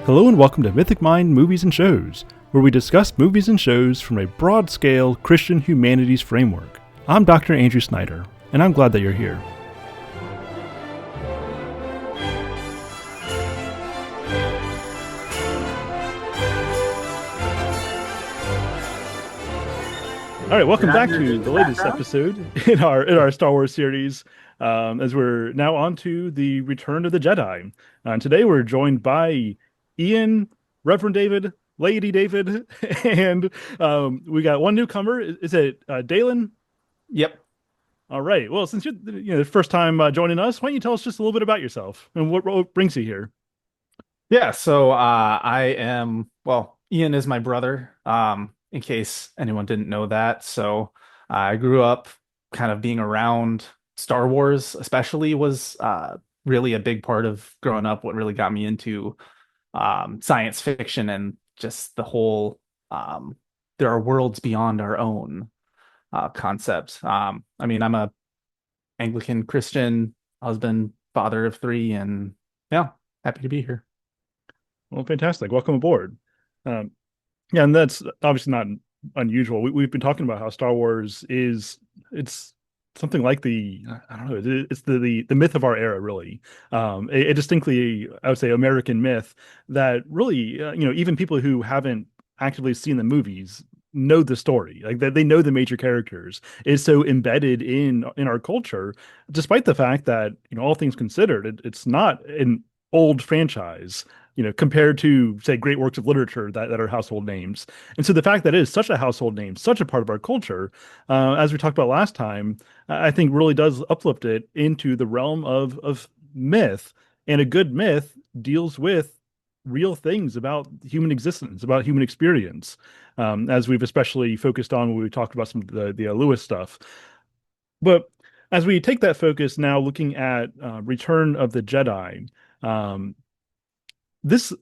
Hello and welcome to Mythic Mind Movies and Shows, where we discuss movies and shows from a broad-scale Christian humanities framework. I'm Dr. Andrew Snyder, and I'm glad that you're here. All right, welcome back to the latest episode in our Star Wars series, as we're now on to the Return of the Jedi. Today we're joined by Ian, Reverend David, Lady David, and we got one newcomer. Is it Daylon? Yep. All right. Well, since you're the first time joining us, why don't you tell us just a little bit about yourself and what brings you here? Yeah, so Ian is my brother, in case anyone didn't know that. So I grew up kind of being around Star Wars, especially was really a big part of growing up, what really got me into science fiction and just the whole there are worlds beyond our own concept. I'm a Anglican Christian husband, father of three, and yeah, happy to be here. Well, fantastic. Welcome aboard. Um, yeah, and that's obviously not unusual. We've been talking about how Star Wars it's something like I don't know, it's the myth of our era, really. A distinctly, I would say, American myth that really, even people who haven't actively seen the movies know the story, like that they know the major characters. Is so embedded in our culture, despite the fact that, all things considered, it's not an old franchise, compared to, say, great works of literature that are household names. And so the fact that it is such a household name, such a part of our culture, as we talked about last time, I think really does uplift it into the realm of myth. And a good myth deals with real things about human existence, about human experience, as we've especially focused on when we talked about some of the Lewis stuff. But as we take that focus now, looking at Return of the Jedi, um, this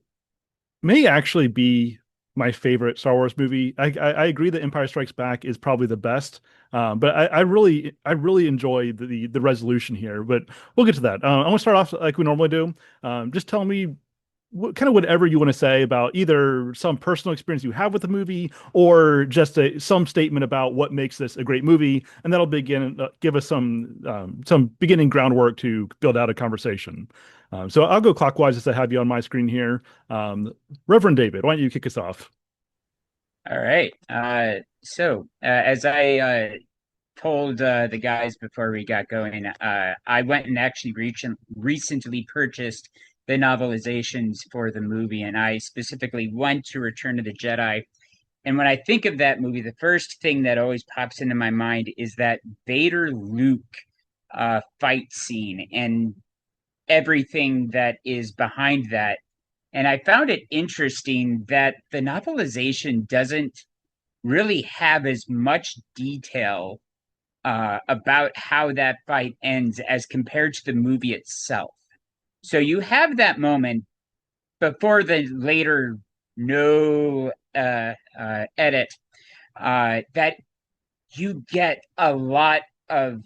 may actually be my favorite Star Wars movie. I agree that Empire Strikes Back is probably the best, but I really enjoy the resolution here. But we'll get to that. I want to start off like we normally do. Just tell me kind of whatever you want to say about either some personal experience you have with the movie or just some statement about what makes this a great movie, and that'll give us some beginning groundwork to build out a conversation. So I'll go clockwise as I have you on my screen here. Reverend David, why don't you kick us off? All right. As I told the guys before we got going, I went and actually recently purchased the novelizations for the movie, and I specifically went to Return of the Jedi. And when I think of that movie, the first thing that always pops into my mind is that Vader Luke fight scene and everything that is behind that. And I found it interesting that the novelization doesn't really have as much detail about how that fight ends as compared to the movie itself. So you have that moment before the later no edit that you get a lot of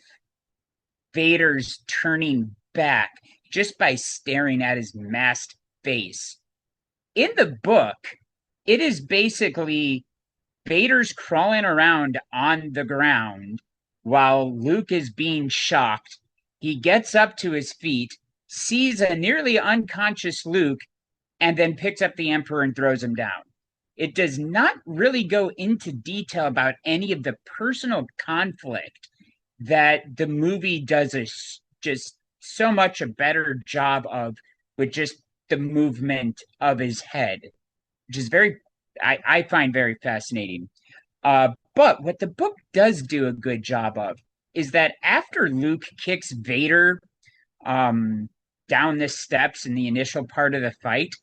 Vader's turning back just by staring at his masked face. In the book, it is basically Vader's crawling around on the ground while Luke is being shocked. He gets up to his feet, sees a nearly unconscious Luke, and then picks up the Emperor and throws him down. It does not really go into detail about any of the personal conflict that the movie does just so much a better job of with just the movement of his head, which is I find very fascinating. But what the book does do a good job of is that after Luke kicks Vader down the steps in the initial part of the fight,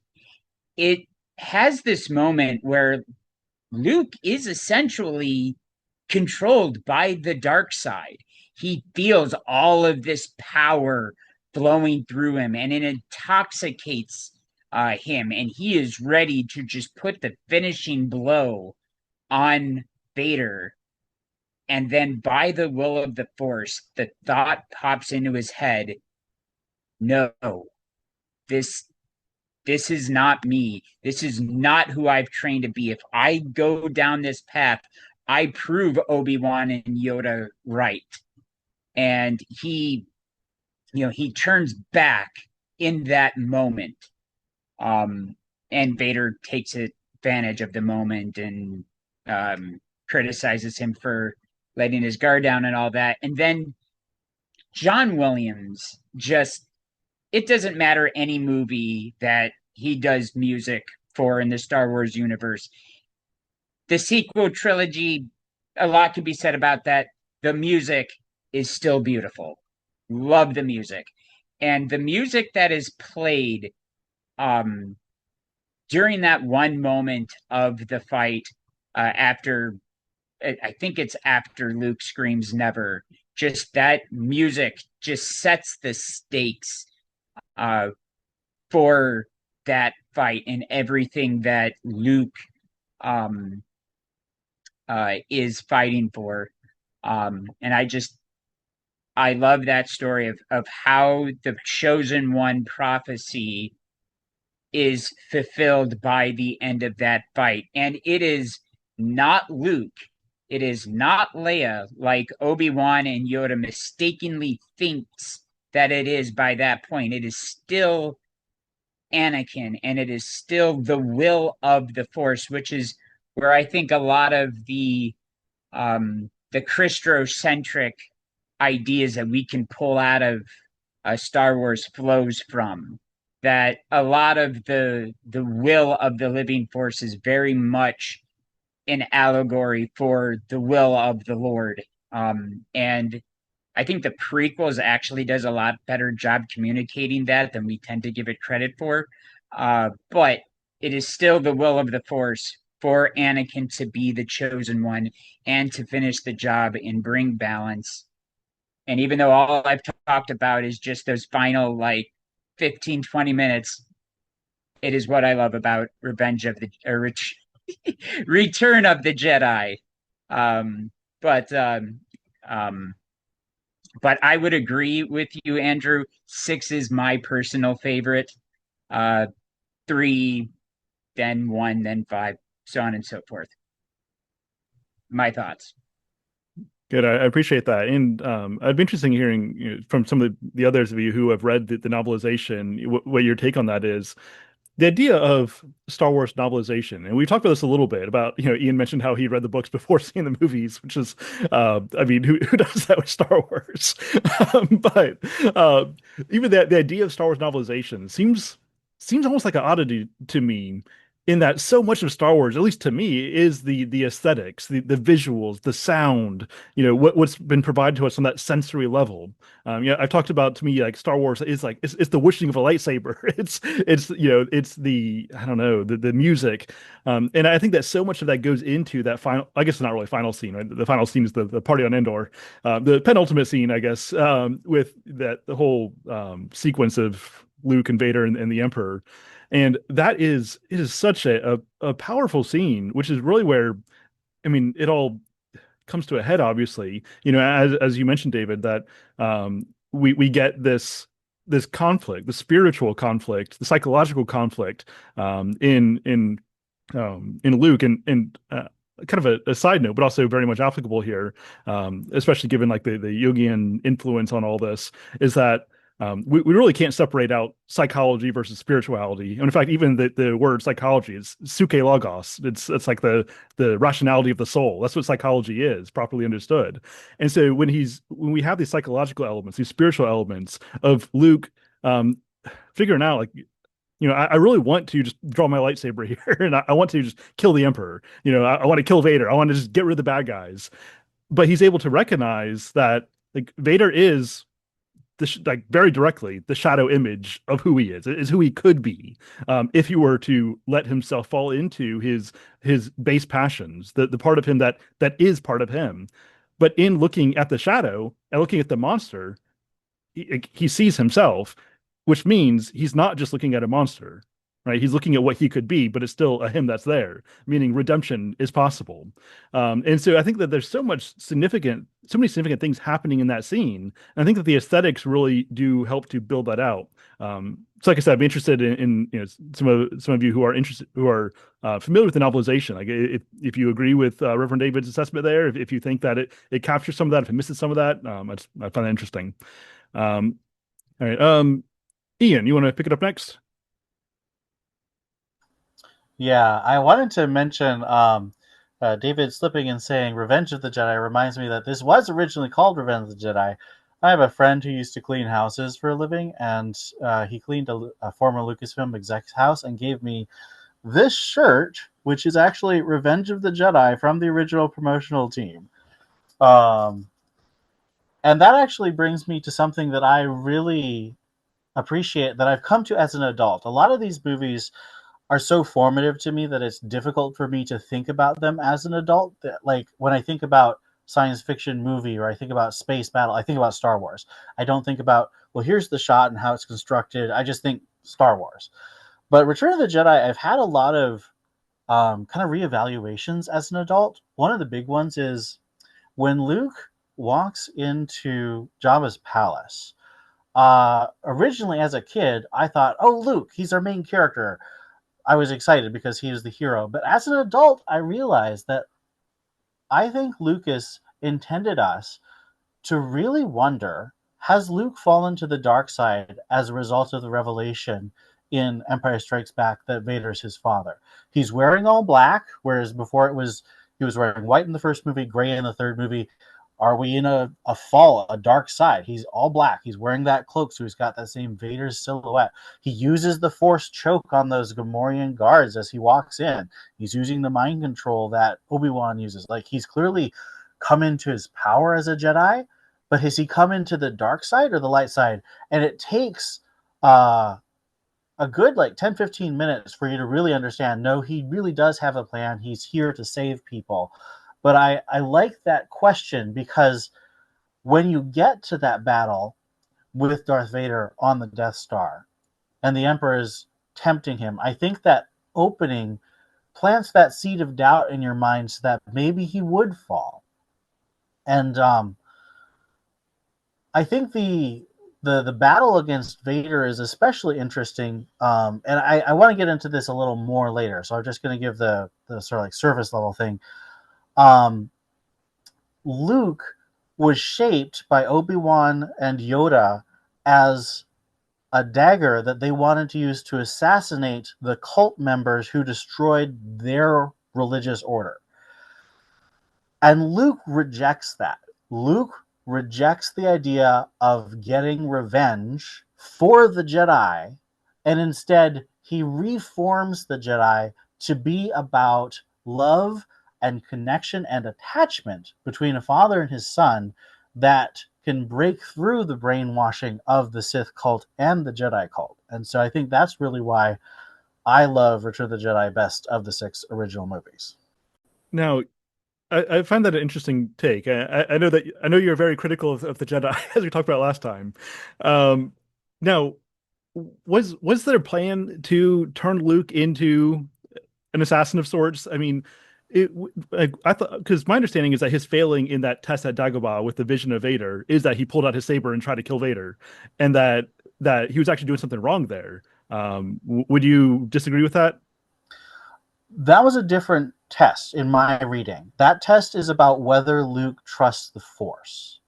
it has this moment where Luke is essentially controlled by the dark side. He feels all of this power flowing through him, and it intoxicates him, and he is ready to just put the finishing blow on Vader. And then, by the will of the Force, the thought pops into his head no, this this is not me. This is not who I've trained to be. If I go down this path, I prove Obi-Wan and Yoda right. And he turns back in that moment. Um, and Vader takes advantage of the moment and criticizes him for letting his guard down and all that. And then John Williams just, it doesn't matter any movie that he does music for in the Star Wars universe. The sequel trilogy, a lot could be said about that. The music is still beautiful. Love the music. And the music that is played um, during that one moment of the fight after, I think it's after Luke screams never, just that music just sets the stakes uh, for that fight and everything that Luke um, is fighting for. And I love that story of how the chosen one prophecy is fulfilled by the end of that fight. And it is not Luke. It is not Leia like Obi-Wan and Yoda mistakenly thinks that it is by that point. It is still Anakin, and it is still the will of the Force, which is where I think a lot of the Christocentric ideas that we can pull out of Star Wars flows from. That a lot of the will of the living force is very much an allegory for the will of the Lord. And I think the prequels actually does a lot better job communicating that than we tend to give it credit for. But it is still the will of the Force for Anakin to be the chosen one and to finish the job and bring balance. And even though all I've talked about is just those final 15, 20 minutes, it is what I love about Revenge of the Return of the Jedi. Um, but um, um, but I would agree with you, Andrew. 6 is my personal favorite. 3, then 1, then 5, so on and so forth. My thoughts. Good. I appreciate that. And I'd be interested in hearing, from some of the others of you who have read the novelization, what your take on that is. The idea of Star Wars novelization, and we talked about this a little bit about, Ian mentioned how he read the books before seeing the movies, which is, I mean, who does that with Star Wars? But even the idea of Star Wars novelization seems almost like an oddity to me, in that so much of Star Wars, at least to me, is the aesthetics, the visuals, the sound, what's been provided to us on that sensory level. I've talked about, to me, like, Star Wars is like it's the whooshing of a lightsaber. It's the, I don't know, the music, and I think that so much of that goes into that final. I guess it's not really final scene, right? The final scene is the party on Endor, the penultimate scene, I guess, with the whole sequence of Luke and Vader and the Emperor. And it is such a powerful scene, which is really where, I mean, it all comes to a head, obviously. As you mentioned, David, that we get this conflict, the spiritual conflict, the psychological conflict, in Luke, and kind of a side note, but also very much applicable here, especially given like the Jungian influence on all this, is that we really can't separate out psychology versus spirituality. And in fact, even the word psychology is suke logos. It's like the rationality of the soul. That's what psychology is, properly understood. And so when we have these psychological elements, these spiritual elements of Luke, figuring out, like, I really want to just draw my lightsaber here, and I want to just kill the Emperor. I want to kill Vader. I want to just get rid of the bad guys. But he's able to recognize that, like, Vader is like, very directly, the shadow image of who he is who he could be, if he were to let himself fall into his base passions, the part of him that is part of him. But in looking at the shadow and looking at the monster, he sees himself, which means he's not just looking at a monster, right? He's looking at what he could be, but it's still a him that's there, meaning redemption is possible. And so I think that there's so much significance so many significant things happening in that scene. And I think that the aesthetics really do help to build that out. So like I said, I'd be interested in some of you who are interested, who are familiar with the novelization. Like if you agree with Reverend David's assessment there, if you think that it captures some of that, if it misses some of that, I find that interesting. All right, Ian, you want to pick it up next? Yeah, I wanted to mention David slipping and saying Revenge of the Jedi reminds me that this was originally called Revenge of the Jedi. I have a friend who used to clean houses for a living, and he cleaned a former Lucasfilm exec's house and gave me this shirt, which is actually Revenge of the Jedi from the original promotional team. Um, and that actually brings me to something that I really appreciate that I've come to as an adult. A lot of these movies are so formative to me that it's difficult for me to think about them as an adult. Like when I think about science fiction movie or I think about space battle, I think about Star Wars. I don't think about, well, here's the shot and how it's constructed. I just think Star Wars. But Return of the Jedi, I've had a lot of kind of reevaluations as an adult. One of the big ones is when Luke walks into Jabba's palace. Originally, as a kid, I thought, oh, Luke, he's our main character. I was excited because he was the hero. But as an adult, I realized that I think Lucas intended us to really wonder, has Luke fallen to the dark side as a result of the revelation in Empire Strikes Back that Vader's his father? He's wearing all black, whereas before he was wearing white in the first movie, gray in the third movie. Are we in a fall, a dark side? He's all black. He's wearing that cloak, so he's got that same Vader silhouette. He uses the Force choke on those Gamorrean guards as he walks in. He's using the mind control that Obi-Wan uses. Like, he's clearly come into his power as a Jedi, but has he come into the dark side or the light side? And it takes a good 10-15 minutes for you to really understand, no, he really does have a plan. He's here to save people. But I like that question because when you get to that battle with Darth Vader on the Death Star and the Emperor is tempting him, I think that opening plants that seed of doubt in your mind so that maybe he would fall. And I think the battle against Vader is especially interesting, and I want to get into this a little more later. So I'm just going to give the sort of surface level thing. Luke was shaped by Obi-Wan and Yoda as a dagger that they wanted to use to assassinate the cult members who destroyed their religious order. And Luke rejects that. Luke rejects the idea of getting revenge for the Jedi, and instead he reforms the Jedi to be about love and connection and attachment between a father and his son that can break through the brainwashing of the Sith cult and the Jedi cult. And so I think that's really why I love Return of the Jedi best of the 6 original movies. Now, I find that an interesting take. I know you're very critical of the Jedi, as we talked about last time. Now, was there a plan to turn Luke into an assassin of sorts? I mean, I thought, because my understanding is that his failing in that test at Dagobah with the vision of Vader is that he pulled out his saber and tried to kill Vader, and that he was actually doing something wrong there. Would you disagree with that? That was a different test in my reading. That test is about whether Luke trusts the Force.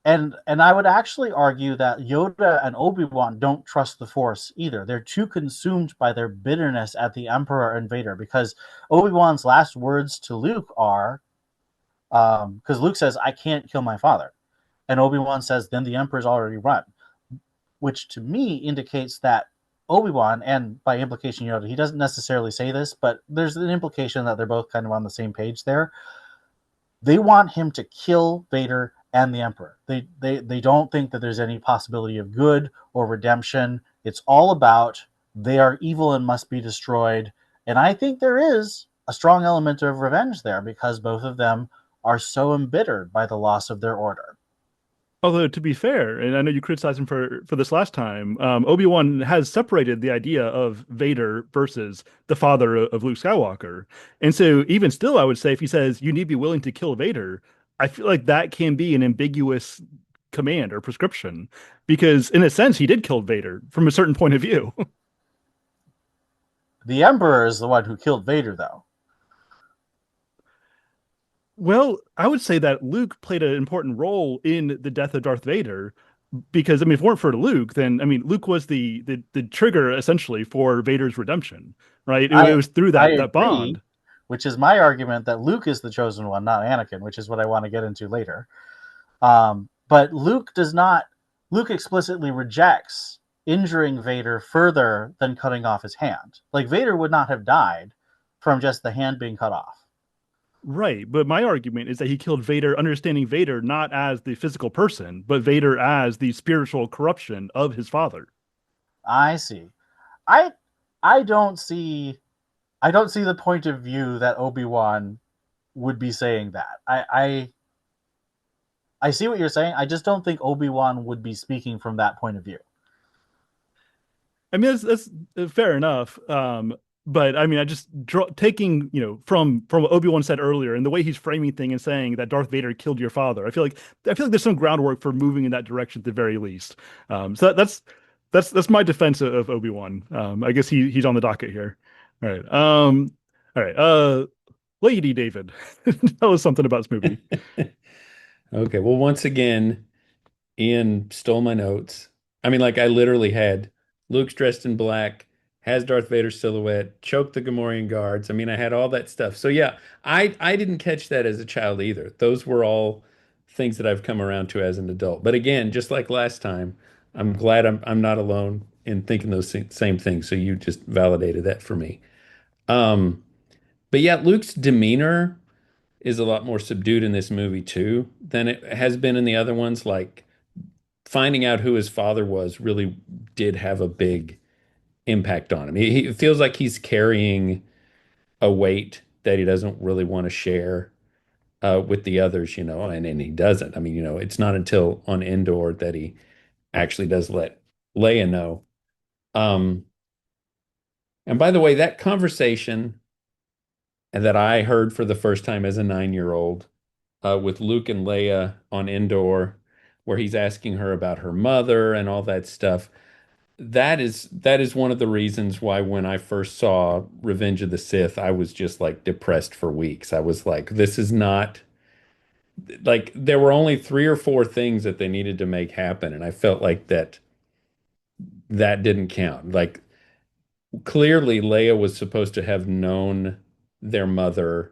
And I would actually argue that Yoda and Obi-Wan don't trust the Force either. They're too consumed by their bitterness at the Emperor and Vader, because Obi-Wan's last words to Luke are, because Luke says, I can't kill my father. And Obi-Wan says, then the Emperor's already run. Which to me indicates that Obi-Wan, and by implication Yoda, he doesn't necessarily say this, but there's an implication that they're both kind of on the same page there. They want him to kill Vader and the Emperor. They don't think that there's any possibility of good or redemption. It's all about they are evil and must be destroyed. And I think there is a strong element of revenge there because both of them are so embittered by the loss of their order. Although, to be fair, and I know you criticized him for this last time, Obi-Wan has separated the idea of Vader versus the father of Luke Skywalker. And so even still, I would say if he says you need to be willing to kill Vader, I feel like that can be an ambiguous command or prescription because in a sense he did kill Vader from a certain point of view. The Emperor is the one who killed Vader, though. Well, I would say that Luke played an important role in the death of Darth Vader because I mean if it weren't for Luke, then I mean Luke was the trigger essentially for Vader's redemption, right? It I was through I that agree, bond. which is my argument that Luke is the chosen one, not Anakin, which is what I want to get into later. But Luke does not. Luke explicitly rejects injuring Vader further than cutting off his hand. Like Vader would not have died from just the hand being cut off. Right, but my argument is that he killed Vader, understanding Vader not as the physical person, but Vader as the spiritual corruption of his father. I see. I I don't see I don't see the point of view that Obi-Wan would be saying that. I see what you're saying. I just don't think Obi-Wan would be speaking from that point of view. I mean, that's fair enough. But I mean, I just taking from what Obi-Wan said earlier and the way he's framing thing and saying that Darth Vader killed your father. I feel like there's some groundwork for moving in that direction at the very least. So that's my defense of Obi-Wan. I guess he's on the docket here. All right. All right. Lady David, tell us something about this movie. Okay, well, once again, Ian stole my notes. I mean, like I literally had Luke's dressed in black, has Darth Vader's silhouette, choked the Gamorrean guards. I mean, I had all that stuff. So yeah, I didn't catch that as a child either. Those were all things that I've come around to as an adult. But again, just like last time, I'm glad I'm not alone in thinking those same things. So you just validated that for me. Um, but yeah, Luke's demeanor is a lot more subdued in this movie too than it has been in the other ones. Like finding out who his father was really did have a big impact on him. He feels like he's carrying a weight that he doesn't really want to share with the others, and he doesn't. I mean, it's not until on Endor that he actually does let Leia know. Um, and by the way, that conversation that I heard for the first time as a 9-year-old with Luke and Leia on Endor, where he's asking her about her mother and all that stuff. That is one of the reasons why when I first saw Revenge of the Sith, I was just like depressed for weeks. I was like, this is not like there were only 3 or 4 things that they needed to make happen, and I felt like that didn't count. Like clearly Leia was supposed to have known their mother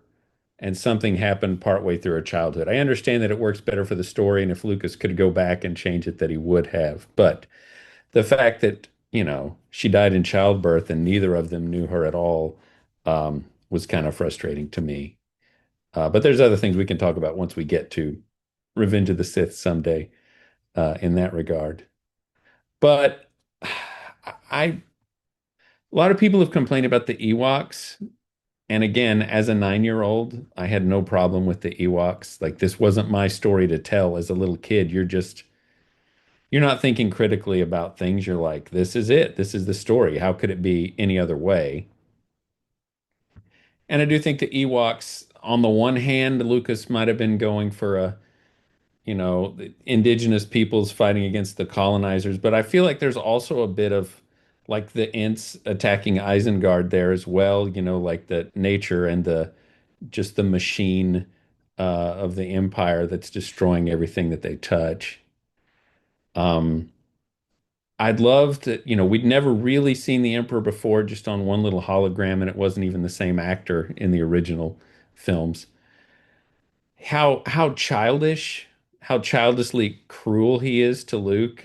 and something happened partway through her childhood. I understand that it works better for the story, and if Lucas could go back and change it, that he would have. But the fact that, she died in childbirth and neither of them knew her at all was kind of frustrating to me. But there's other things we can talk about once we get to Revenge of the Sith someday in that regard. But a lot of people have complained about the Ewoks. And again, as a 9-year-old, I had no problem with the Ewoks. Like this wasn't my story to tell as a little kid. You're not thinking critically about things. You're like, this is it. This is the story. How could it be any other way? And I do think the Ewoks, on the one hand, Lucas might have been going for the indigenous peoples fighting against the colonizers, but I feel like there's also a bit of like the Ents attacking Isengard there as well, like the nature and the machine of the Empire that's destroying everything that they touch. Um, I'd love to, we'd never really seen the Emperor before, just on one little hologram, and it wasn't even the same actor in the original films. How childish, how childishly cruel he is to Luke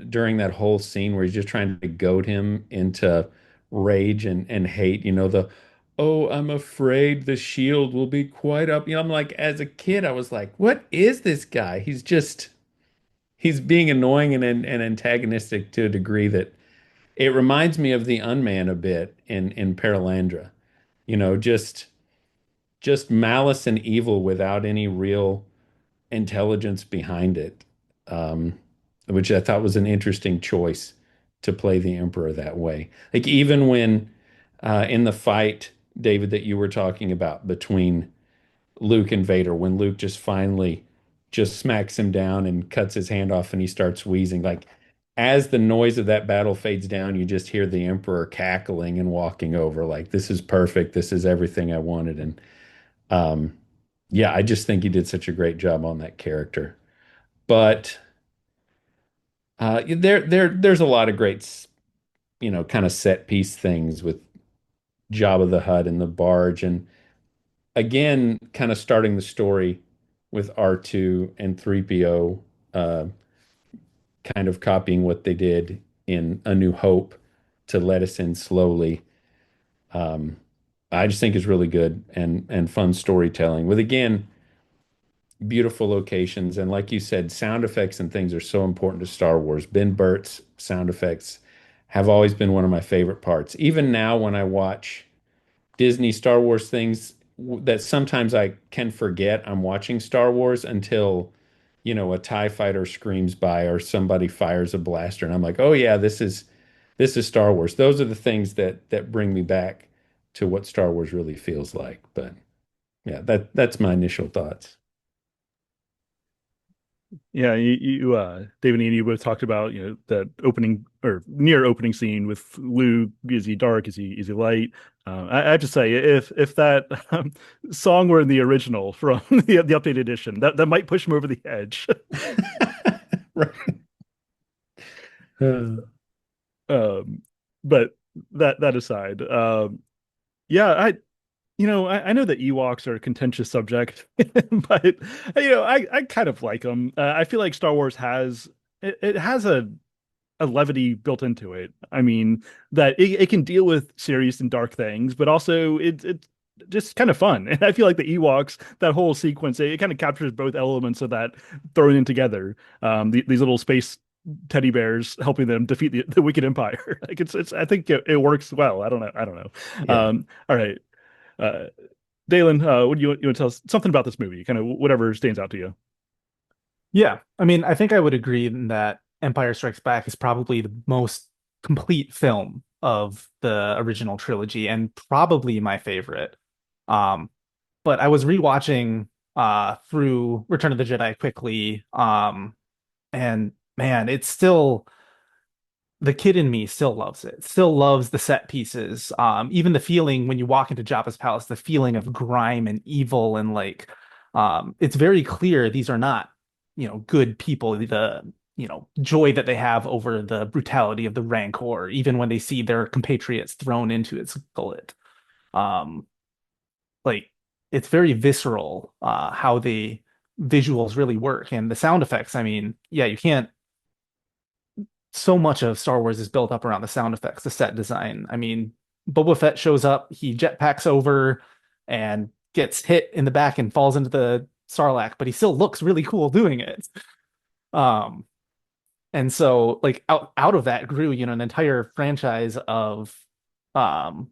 during that whole scene where he's just trying to goad him into rage and hate. Oh, I'm afraid the shield will be quite up. I'm like, as a kid, I was like, what is this guy? He's being annoying and antagonistic to a degree that it reminds me of the Unman a bit in Paralandra. Just malice and evil without any real intelligence behind it, which I thought was an interesting choice to play the Emperor that way. Like even when in the fight, David, that you were talking about between Luke and Vader when Luke just finally just smacks him down and cuts his hand off and he starts wheezing. Like as the noise of that battle fades down, you just hear the Emperor cackling and walking over like this is perfect. This is everything I wanted. And um yeah, I just think he did such a great job on that character. But there's a lot of great, kind of set piece things with Jabba the Hutt and the barge, and again, kind of starting the story with R2 and 3PO, kind of copying what they did in A New Hope to let us in slowly. Um, I just think is really good and fun storytelling with again beautiful locations and like you said, sound effects and things are so important to Star Wars. Ben Burtt's sound effects have always been one of my favorite parts. Even now when I watch Disney Star Wars things that sometimes I can forget I'm watching Star Wars until, a TIE fighter screams by or somebody fires a blaster and I'm like, "Oh yeah, this is Star Wars." Those are the things that bring me back to what Star Wars really feels like. But yeah, that's my initial thoughts. Yeah, David and Ian, you both talked about, that opening or near opening scene with Luke. Is he dark? Is he light? I have to say, if that song were in the original from the updated edition, that might push him over the edge. Right. Uh, Um, but that aside, yeah, I know that Ewoks are a contentious subject, but I kind of like them. I feel like Star Wars it has a levity built into it. I mean, that it can deal with serious and dark things, but also it's just kind of fun. And I feel like the Ewoks, that whole sequence, it kind of captures both elements of that thrown in together. These little space teddy bears helping them defeat the wicked empire. Like it's I think it works well. I don't know. yeah. All right. Uh, Daylon, what do you want to tell us something about this movie? Kind of whatever stands out to you. Yeah, I mean, I think I would agree in that Empire Strikes Back is probably the most complete film of the original trilogy and probably my favorite. Um, but I was rewatching through Return of the Jedi quickly, and man, it's still the kid in me still loves it. Still loves the set pieces. Even the feeling when you walk into Jabba's palace, the feeling of grime and evil and like it's very clear these are not, good people. The, joy that they have over the brutality of the Rancor, even when they see their compatriots thrown into its gullet. Um, like it's very visceral, how the visuals really work and the sound effects. I mean, yeah, you can't so much of Star Wars is built up around the sound effects, the set design. I mean, Boba Fett shows up, he jetpacks over and gets hit in the back and falls into the Sarlacc, but he still looks really cool doing it. Um, and so like out of that grew, an entire franchise of um,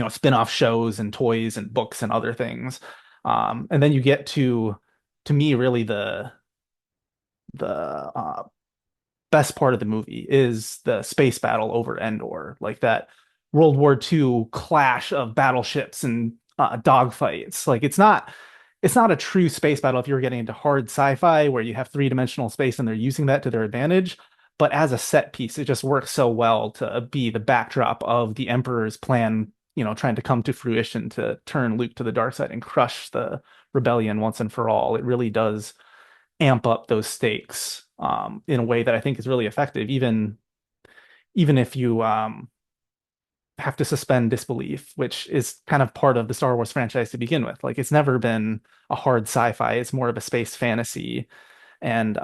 spin-off shows and toys and books and other things. And then you get to me really the best part of the movie is the space battle over Endor, like that World War II clash of battleships and dogfights. Like it's not a true space battle if you're getting into hard sci-fi where you have three-dimensional space and they're using that to their advantage. But as a set piece, it just works so well to be the backdrop of the Emperor's plan, trying to come to fruition to turn Luke to the dark side and crush the rebellion once and for all. It really does amp up those stakes in a way that I think is really effective, even if you have to suspend disbelief, which is kind of part of the Star Wars franchise to begin with. Like it's never been a hard sci-fi; it's more of a space fantasy, and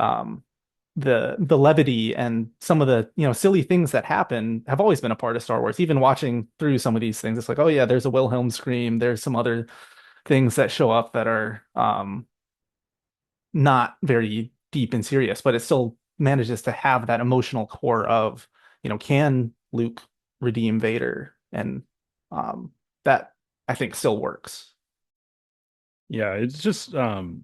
the levity and some of the silly things that happen have always been a part of Star Wars. Even watching through some of these things, it's like, oh yeah, there's a Wilhelm scream. There's some other things that show up that are not very deep and serious, but it still manages to have that emotional core of, can Luke redeem Vader? And that I think still works. Yeah, it's just and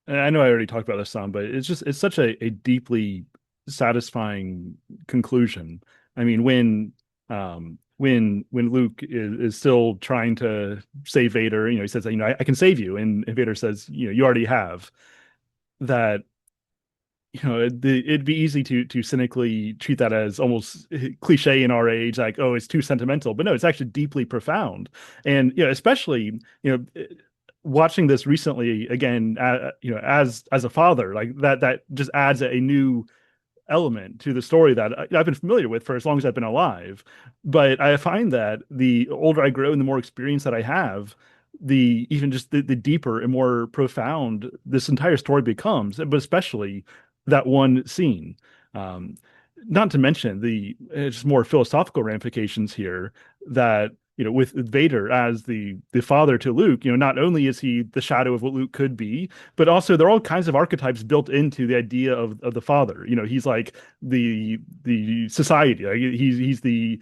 I know I already talked about this some, but it's such a deeply satisfying conclusion. I mean, when when Luke is still trying to save Vader, he says, I can save you, and Vader says, you already have. That it'd be easy to cynically treat that as almost cliche in our age, like, oh, it's too sentimental, but no, it's actually deeply profound. And especially watching this recently again, as a father, like that just adds a new element to the story that I've been familiar with for as long as I've been alive. But I find that the older I grow and the more experience that I have, the even just the deeper and more profound this entire story becomes, but especially that one scene. Um, Not to mention the just more philosophical ramifications here that with Vader as the father to Luke, not only is he the shadow of what Luke could be, but also there are all kinds of archetypes built into the idea of the father. He's like the society. Like he's the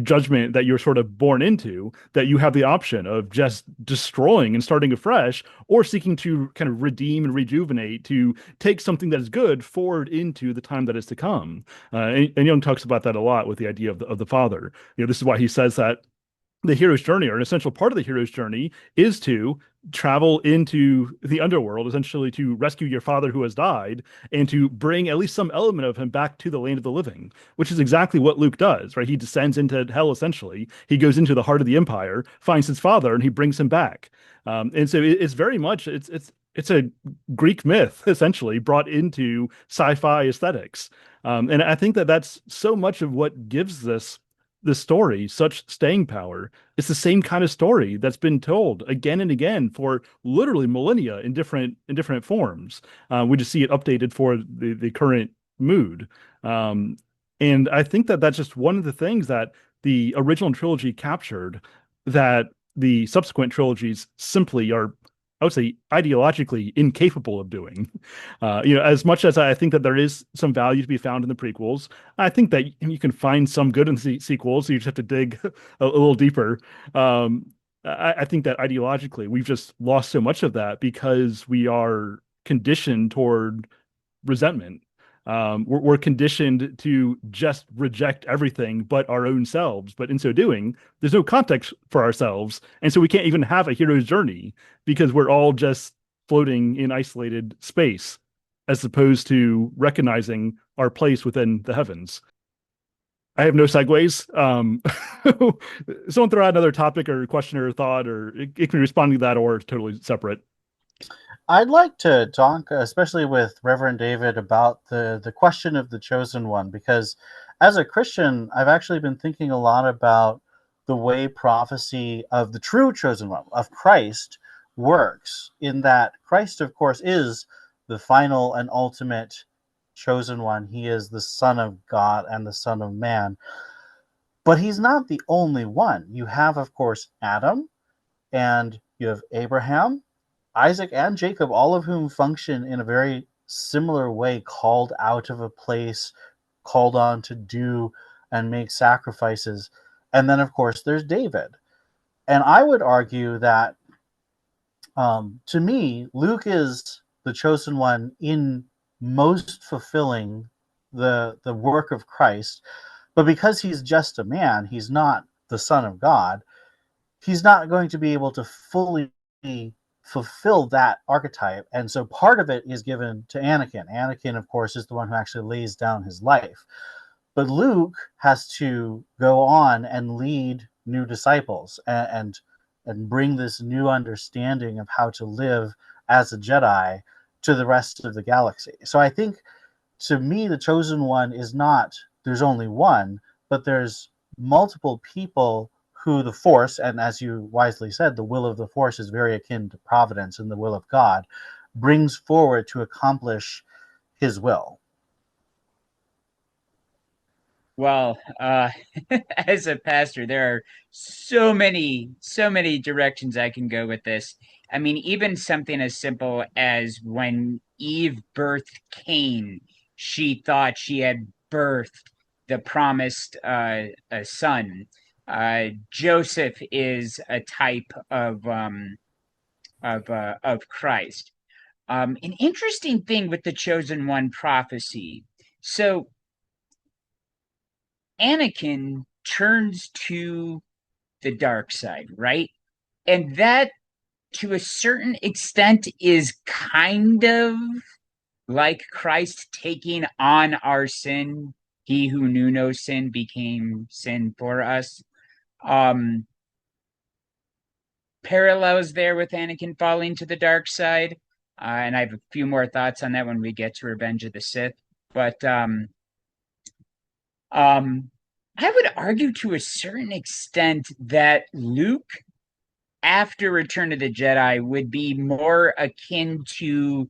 judgment that you're sort of born into, that you have the option of just destroying and starting afresh, or seeking to kind of redeem and rejuvenate, to take something that is good forward into the time that is to come. And Jung talks about that a lot with the idea of the father. This is why he says that the hero's journey, or an essential part of the hero's journey, is to travel into the underworld, essentially to rescue your father who has died, and to bring at least some element of him back to the land of the living, which is exactly what Luke does, right? He descends into hell, essentially. He goes into the heart of the Empire, finds his father, and he brings him back. And so it's very much, it's a Greek myth, essentially, brought into sci-fi aesthetics. And I think that that's so much of what gives this story such staying power. It's the same kind of story that's been told again and again for literally millennia in different forms. We just see it updated for the current mood. Um, and I think that that's just one of the things that the original trilogy captured that the subsequent trilogies simply are, I would say, ideologically incapable of doing. As much as I think that there is some value to be found in the prequels, I think that you can find some good in the sequels. So you just have to dig a little deeper. I think that ideologically, we've just lost so much of that because we are conditioned toward resentment. We're conditioned to just reject everything but our own selves. But in so doing, there's no context for ourselves. And so we can't even have a hero's journey because we're all just floating in isolated space as opposed to recognizing our place within the heavens. I have no segues. Someone throw out another topic or question or thought, or it can respond to that, or totally separate. I'd like to talk, especially with Reverend David, about the question of the chosen one, because as a Christian, I've actually been thinking a lot about the way prophecy of the true chosen one, of Christ, works, in that Christ, of course, is the final and ultimate chosen one. He is the Son of God and the Son of Man. But he's not the only one. You have, of course, Adam, and you have Abraham, Isaac, and Jacob, all of whom function in a very similar way, called out of a place, called on to do and make sacrifices. And then, of course, there's David. And I would argue that, to me, Luke is the chosen one in most fulfilling the work of Christ. But because he's just a man, he's not the Son of God, he's not going to be able to fully fulfill that archetype. And so part of it is given to Anakin. Anakin, of course, is the one who actually lays down his life. But Luke has to go on and lead new disciples and bring this new understanding of how to live as a Jedi to the rest of the galaxy. So I think, to me, the chosen one is not there's only one, but there's multiple people who the Force, and as you wisely said, the will of the Force is very akin to providence and the will of God, brings forward to accomplish his will. Well, as a pastor, there are so many directions I can go with this. I mean, even something as simple as when Eve birthed Cain, she thought she had birthed the promised a son. Joseph is a type of Christ. An interesting thing with the chosen one prophecy. So Anakin turns to the dark side, right? And that, to a certain extent, is kind of like Christ taking on our sin. He who knew no sin became sin for us. Um, Parallels there with Anakin falling to the dark side. And I have a few more thoughts on that when we get to Revenge of the Sith. But um, I would argue to a certain extent that Luke, after Return of the Jedi, would be more akin to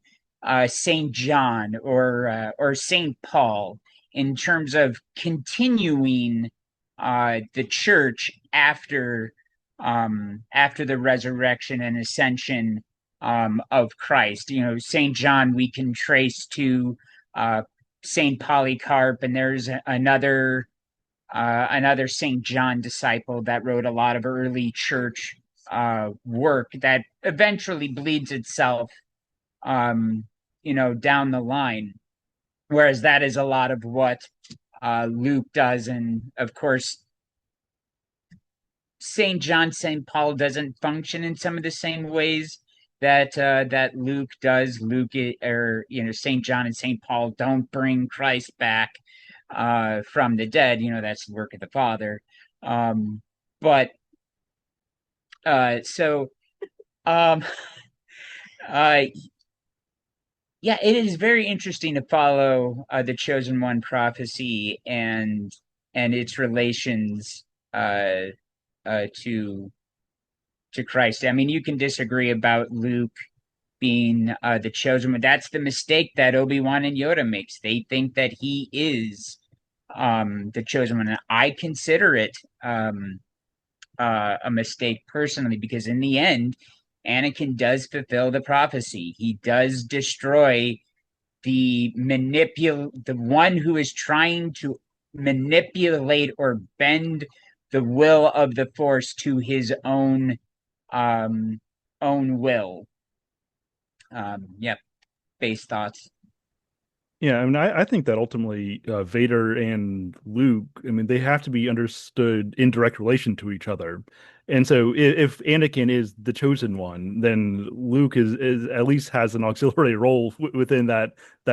Saint John or Saint Paul in terms of continuing the church after the resurrection and ascension of Christ. You know, Saint John we can trace to uh, Saint Polycarp, and there's another Saint John disciple that wrote a lot of early church work that eventually bleeds itself, um, down the line. Whereas that is a lot of what Luke does, and of course, Saint John, Saint Paul doesn't function in some of the same ways that Luke does. Saint John and Saint Paul don't bring Christ back from the dead. That's the work of the Father. But so um, uh, yeah, it is very interesting to follow the Chosen One prophecy and its relations uh, to Christ. I mean, you can disagree about Luke being the chosen one. That's the mistake that Obi-Wan and Yoda makes. They think that he is the chosen one. And I consider it a mistake personally, because in the end, Anakin does fulfill the prophecy. He does destroy the one who is trying to manipulate or bend the will of the Force to his um own will. Yep. Base thoughts. Yeah, I mean, I think that ultimately Vader and Luke, I mean, they have to be understood in direct relation to each other. And so if Anakin is the chosen one, then Luke is at least has an auxiliary role within that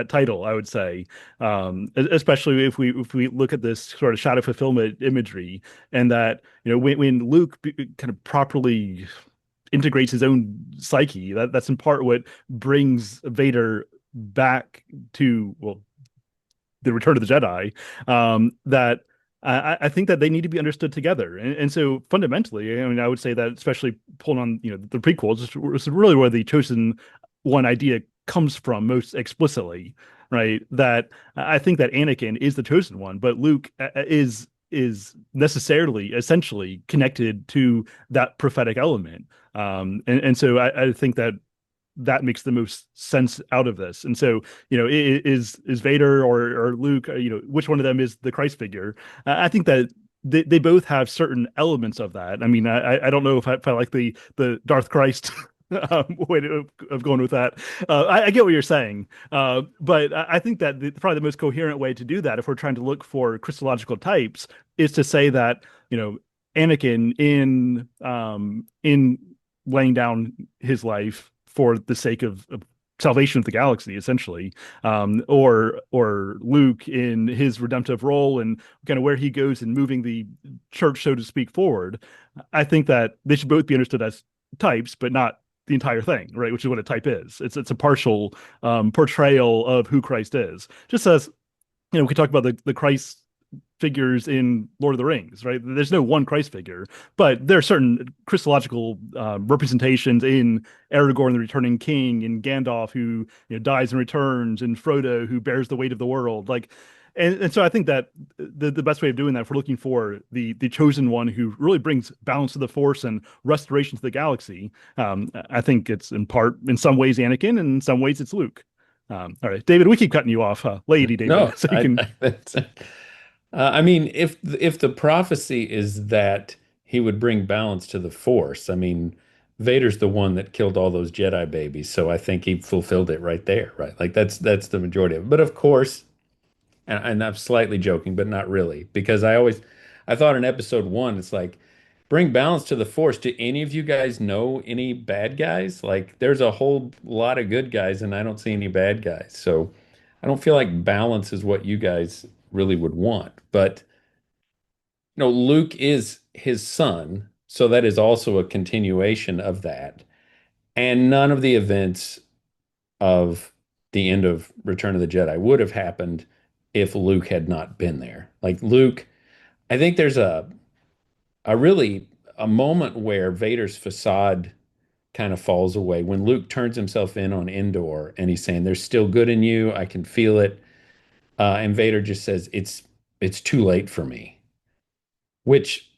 title, I would say. Especially if we look at this sort of shadow fulfillment imagery, and that, when Luke kind of properly integrates his own psyche, that's in part what brings Vader back to, well, the Return of the Jedi. That I think that they need to be understood together, and so fundamentally, I mean, I would say that, especially pulling on the prequels, is really where the chosen one idea comes from most explicitly, right? That I think that Anakin is the chosen one, but Luke is necessarily, essentially connected to that prophetic element. And so I think that makes the most sense out of this. And so, is Vader or Luke, which one of them is the Christ figure? I think that they both have certain elements of that. I mean, I don't know if I like the Darth Christ way of going with that. I get what you're saying, but I think that probably the most coherent way to do that, if we're trying to look for Christological types, is to say that Anakin in laying down his life for the sake of salvation of the galaxy, essentially, or Luke in his redemptive role and kind of where he goes in moving the church, so to speak, forward. I think that they should both be understood as types, but not the entire thing, right? Which is what a type is. It's a partial portrayal of who Christ is. Just as we could talk about the Christ figures in Lord of the Rings, right? There's no one Christ figure, but there are certain Christological representations in Aragorn, the Returning King, in Gandalf, who dies and returns, and Frodo, who bears the weight of the world. Like, and so I think that the best way of doing that, if we're looking for the chosen one who really brings balance to the Force and restoration to the galaxy, I think it's in some ways Anakin, and in some ways it's Luke. All right, David, we keep cutting you off, Lady David, No, so you can. I mean, if the prophecy is that he would bring balance to the Force, I mean, Vader's the one that killed all those Jedi babies, so I think he fulfilled it right there, right? Like that's the majority of it. But of course, and I'm slightly joking, but not really, because I thought in episode one, it's like, bring balance to the Force. Do any of you guys know any bad guys? Like, there's a whole lot of good guys, and I don't see any bad guys. So I don't feel like balance is what you guys really would want. But, Luke is his son. So that is also a continuation of that. And none of the events of the end of Return of the Jedi would have happened if Luke had not been there. Like Luke, I think there's a really a moment where Vader's facade kind of falls away when Luke turns himself in on Endor and he's saying, "There's still good in you. I can feel it." And Vader just says, "It's too late for me," which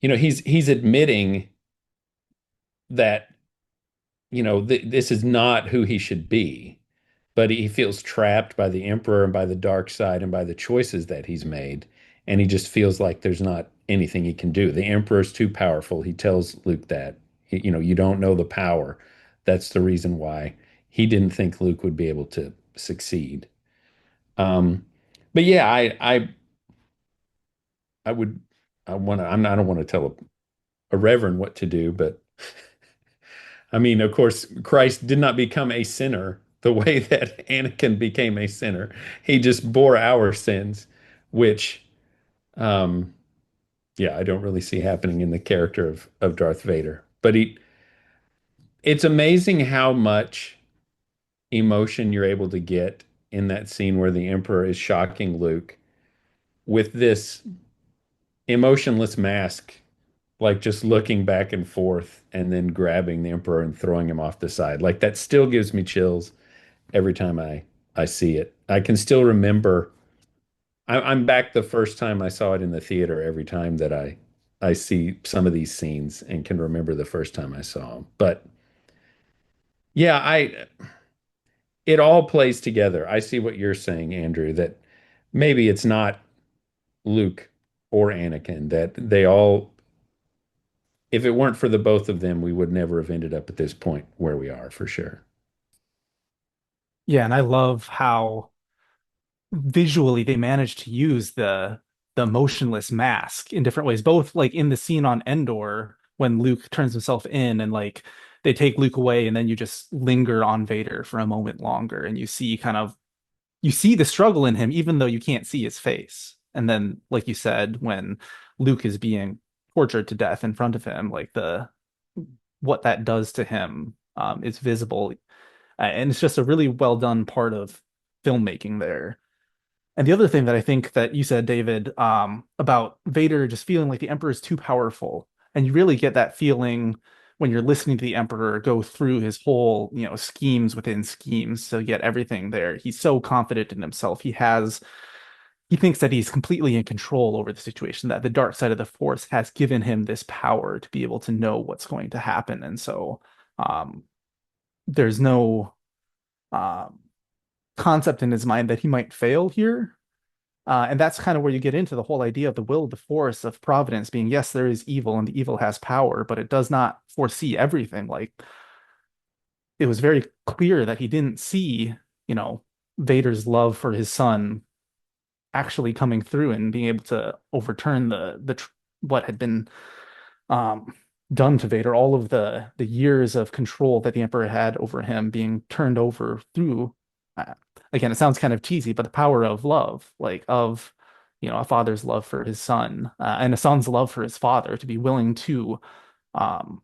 he's admitting that this is not who he should be, but he feels trapped by the Emperor and by the dark side and by the choices that he's made. And he just feels like there's not anything he can do. The Emperor's too powerful. He tells Luke that, you don't know the power. That's the reason why he didn't think Luke would be able to succeed. But yeah, I would, I don't want to tell a reverend what to do, but I mean, of course, Christ did not become a sinner the way that Anakin became a sinner. He just bore our sins, which, um, yeah, I don't really see happening in the character of Darth Vader. But it's amazing how much emotion you're able to get in that scene where the Emperor is shocking Luke with this emotionless mask, like just looking back and forth and then grabbing the Emperor and throwing him off the side. Like that still gives me chills every time I see it. I can still remember. I'm back the first time I saw it in the theater. Every time that I see some of these scenes and can remember the first time I saw them. But yeah, I it all plays together. I see what you're saying, Andrew, that maybe it's not Luke or Anakin, that they all, if it weren't for the both of them, we would never have ended up at this point where we are for sure. Yeah, and I love how visually they managed to use the motionless mask in different ways, both like in the scene on Endor when Luke turns himself in and like they take Luke away and then you just linger on Vader for a moment longer and you see the struggle in him even though you can't see his face. And then like you said, when Luke is being tortured to death in front of him, like the what that does to him is visible. And it's just a really well done part of filmmaking there. And the other thing that I think that you said, David, about Vader just feeling like the Emperor is too powerful, and you really get that feeling when you're listening to the Emperor go through his whole, schemes within schemes to get everything there. He's so confident in himself. He thinks that he's completely in control over the situation, that the dark side of the Force has given him this power to be able to know what's going to happen. And so there's no um, concept in his mind that he might fail here. And that's kind of where you get into the whole idea of the will of the force of providence being, yes, there is evil and the evil has power, but it does not foresee everything. Like it was very clear that he didn't see, Vader's love for his son actually coming through and being able to overturn what had been um, done to Vader, all of the years of control that the Emperor had over him being turned over through. Uh, Again, it sounds kind of cheesy, but the power of love, like of a father's love for his son and a son's love for his father, to be willing to um,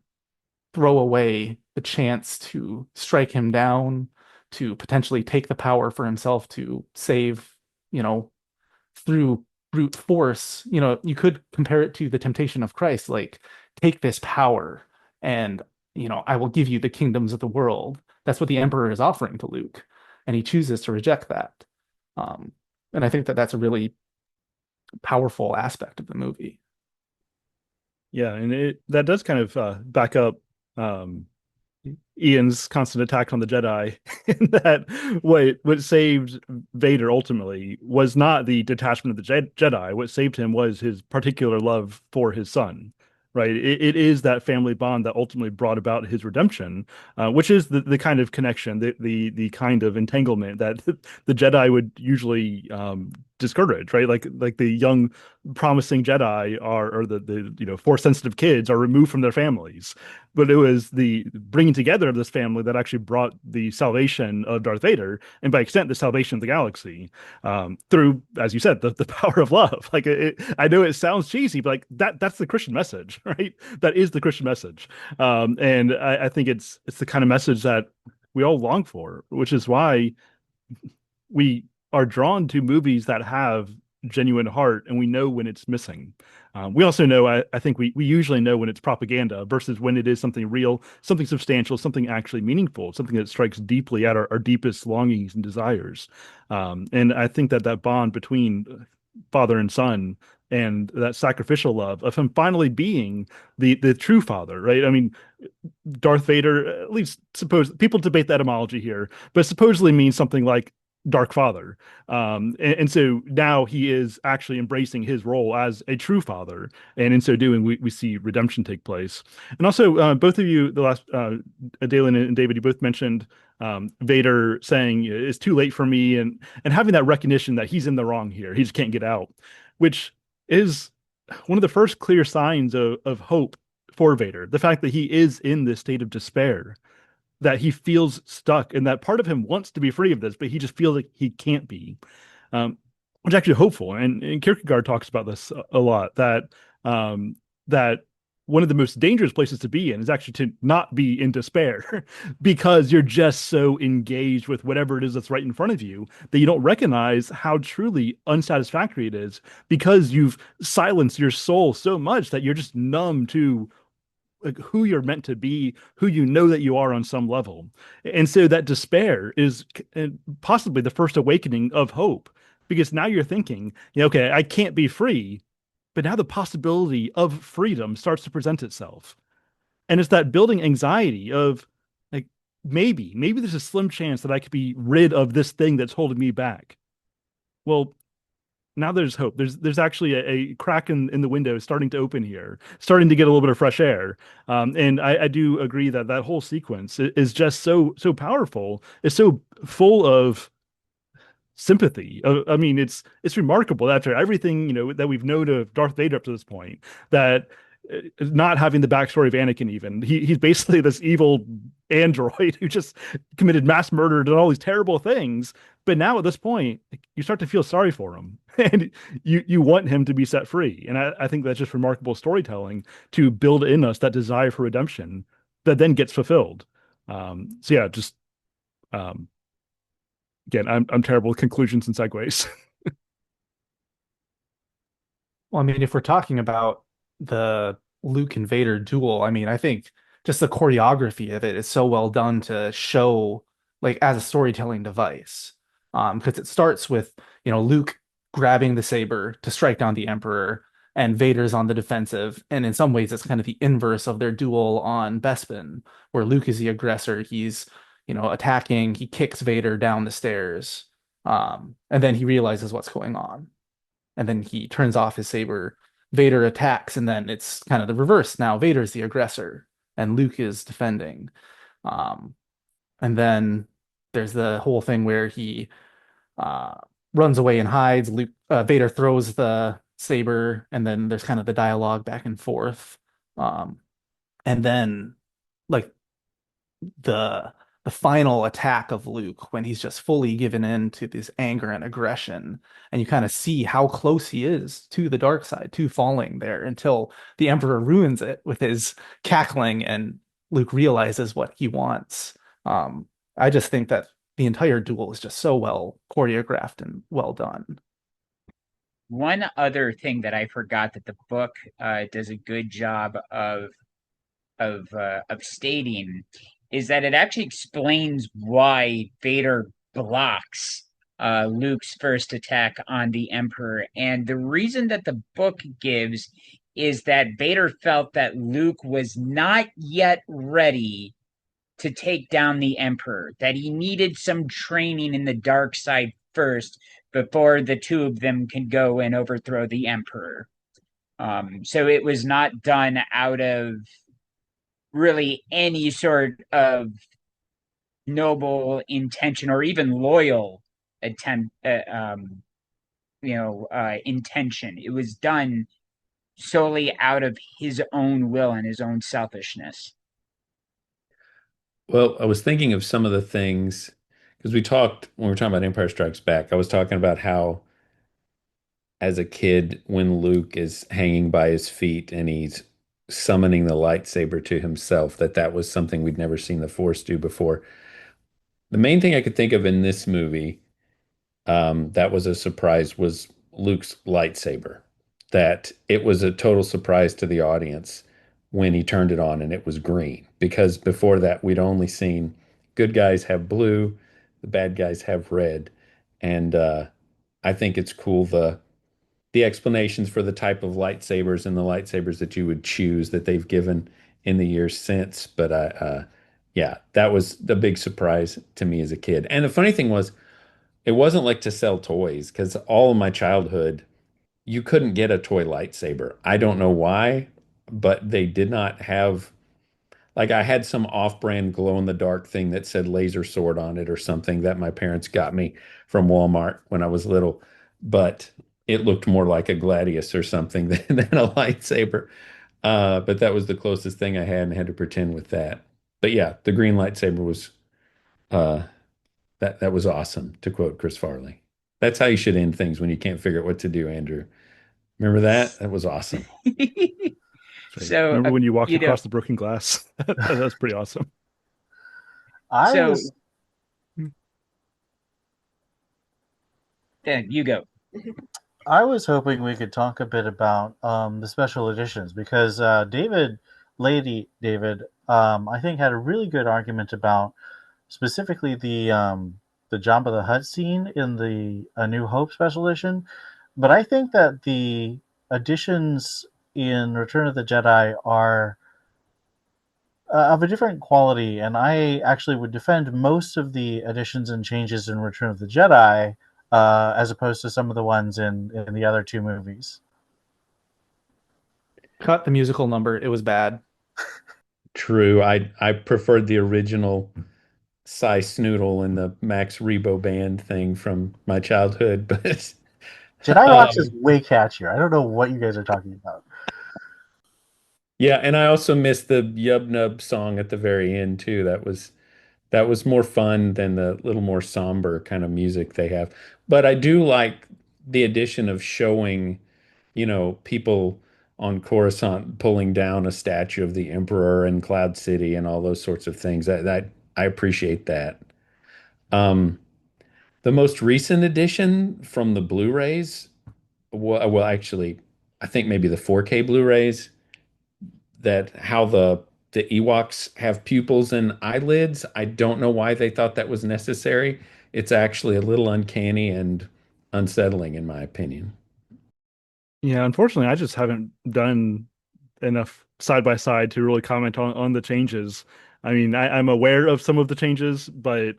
throw away the chance to strike him down, to potentially take the power for himself to save, you know, through brute force. You could compare it to the temptation of Christ, like, take this power and, I will give you the kingdoms of the world. That's what the Emperor is offering to Luke, and he chooses to reject that. Um, and I think that that's a really powerful aspect of the movie. Yeah, and that does kind of back up um, Ian's constant attack on the Jedi, in that what saved Vader ultimately was not the detachment of the Jedi. What saved him was his particular love for his son. Right. It is that family bond that ultimately brought about his redemption, which is the kind of connection, the kind of entanglement that the Jedi would usually discouraged, right? Like the young promising Jedi are, or the force sensitive kids are removed from their families. But it was the bringing together of this family that actually brought the salvation of Darth Vader, and by extent, the salvation of the galaxy, through, as you said, the power of love. Like I know it sounds cheesy, but like that's the Christian message, right? That is the Christian message, and I think it's the kind of message that we all long for, which is why we are drawn to movies that have genuine heart, and we know when it's missing. We also know, I think we usually know when it's propaganda versus when it is something real, something substantial, something actually meaningful, something that strikes deeply at our deepest longings and desires. And I think that bond between father and son, and that sacrificial love of him finally being the true father, right? I mean, Darth Vader, at least suppose people debate the etymology here, but supposedly means something like Dark Father. And so now he is actually embracing his role as a true father. And in so doing, we see redemption take place. And also, both of you, the last, Daylon and David, you both mentioned Vader saying it's too late for me, and having that recognition that he's in the wrong here. He just can't get out, which is one of the first clear signs of hope for Vader. The fact that he is in this state of despair, that he feels stuck, and that part of him wants to be free of this, but he just feels like he can't be, which is actually hopeful. And Kierkegaard talks about this a lot, that one of the most dangerous places to be in is actually to not be in despair because you're just so engaged with whatever it is that's right in front of you that you don't recognize how truly unsatisfactory it is, because you've silenced your soul so much that you're just numb to like who you're meant to be, who you know that you are on some level. And so that despair is possibly the first awakening of hope, because now you're thinking, okay, I can't be free, but now the possibility of freedom starts to present itself. And it's that building anxiety of like, maybe there's a slim chance that I could be rid of this thing that's holding me back. Well, now there's hope. There's actually a crack in the window starting to open here, starting to get a little bit of fresh air. And I do agree that whole sequence is just so powerful. It's so full of sympathy. I mean, it's remarkable after everything that we've known of Darth Vader up to this point, that not having the backstory of Anakin, even he's basically this evil android who just committed mass murder and all these terrible things. But now at this point, you start to feel sorry for him, and you want him to be set free. And I think that's just remarkable storytelling to build in us that desire for redemption that then gets fulfilled. So yeah, just again, I'm terrible with conclusions and segues. Well, I mean, if we're talking about the Luke and Vader duel, I mean, I think just the choreography of it is so well done to show like as a storytelling device. Because it starts with, Luke grabbing the saber to strike down the Emperor, and Vader's on the defensive. And in some ways, it's kind of the inverse of their duel on Bespin, where Luke is the aggressor. He's, attacking, he kicks Vader down the stairs. And then he realizes what's going on. And then he turns off his saber. Vader attacks, and then it's kind of the reverse. Now Vader's the aggressor, and Luke is defending. And then there's the whole thing where he runs away and hides. Vader throws the saber, and then there's kind of the dialogue back and forth. And then like the final attack of Luke, when he's just fully given in to this anger and aggression, and you kind of see how close he is to the dark side, to falling there, until the Emperor ruins it with his cackling, and Luke realizes what he wants. I just think that the entire duel is just so well choreographed and well done. One other thing that I forgot that the book does a good job of stating is that it actually explains why Vader blocks Luke's first attack on the Emperor. And the reason that the book gives is that Vader felt that Luke was not yet ready to take down the Emperor, that he needed some training in the dark side first before the two of them can go and overthrow the Emperor. So it was not done out of really any sort of noble intention or even loyal attempt, intention. It was done solely out of his own will and his own selfishness. Well, I was thinking of some of the things because we talked when we were talking about Empire Strikes Back. I was talking about how, as a kid, when Luke is hanging by his feet and he's summoning the lightsaber to himself, that was something we'd never seen the Force do before. The main thing I could think of in this movie that was a surprise was Luke's lightsaber. That it was a total surprise to the audience when he turned it on and it was green. Because before that, we'd only seen good guys have blue, the bad guys have red. And I think it's cool the explanations for the type of lightsabers and the lightsabers that you would choose that they've given in the years since. But yeah, that was the big surprise to me as a kid. And the funny thing was, it wasn't like to sell toys because all of my childhood, you couldn't get a toy lightsaber. I don't know why, but they did not have, like, I had some off-brand glow-in-the-dark thing that said laser sword on it or something that my parents got me from Walmart when I was little, but it looked more like a Gladius or something than a lightsaber. But that was the closest thing I had and had to pretend with that. But yeah, the green lightsaber was uh, that was awesome, to quote Chris Farley. That's how you should end things when you can't figure out what to do, Andrew. Remember that? That was awesome. So, remember when you walked across the broken glass? That's pretty awesome. Then you go. I was hoping we could talk a bit about the special editions because Lady David, I think had a really good argument about specifically the Jabba the Hutt scene in the A New Hope special edition. But I think that the additions in Return of the Jedi are of a different quality, and I actually would defend most of the additions and changes in Return of the Jedi as opposed to some of the ones in the other two movies. Cut the musical number. It was bad. True. I preferred the original Cy Snoodle and the Max Rebo band thing from my childhood, but Jedi Rocks is way catchier. I don't know what you guys are talking about. yeah, and I also missed the Yub Nub song at the very end too. That was more fun than the little more somber kind of music they have. But I do like the addition of showing, people on Coruscant pulling down a statue of the Emperor in Cloud City and all those sorts of things. That I appreciate that. Um, the most recent edition from the Blu-rays, well, actually, I think maybe the 4K Blu-rays, that how the Ewoks have pupils and eyelids. I don't know why they thought that was necessary. It's actually a little uncanny and unsettling, in my opinion. Yeah, unfortunately, I just haven't done enough side by side to really comment on the changes. I mean, I'm aware of some of the changes, but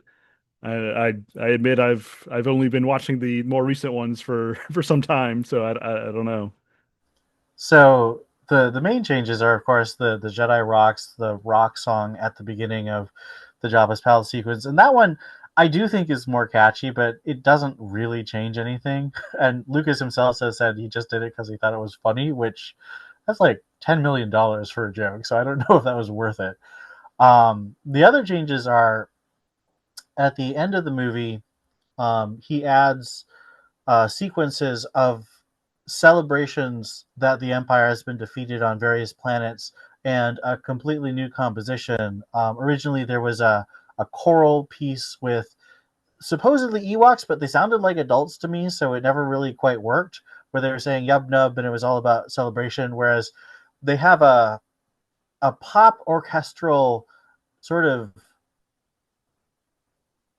I admit I've only been watching the more recent ones for for some time, so I don't know. So the main changes are, of course, the Jedi Rocks, the rock song at the beginning of the Jabba's Palace sequence, and that one I do think is more catchy, but it doesn't really change anything. And Lucas himself has said he just did it because he thought it was funny, which that's like $10 million for a joke. So I don't know if that was worth it. The other changes are at the end of the movie. He adds sequences of celebrations that the Empire has been defeated on various planets and a completely new composition. Originally, there was a choral piece with supposedly Ewoks, but they sounded like adults to me, so it never really quite worked. Where they were saying "Yub Nub" and it was all about celebration, whereas they have a pop orchestral sort of,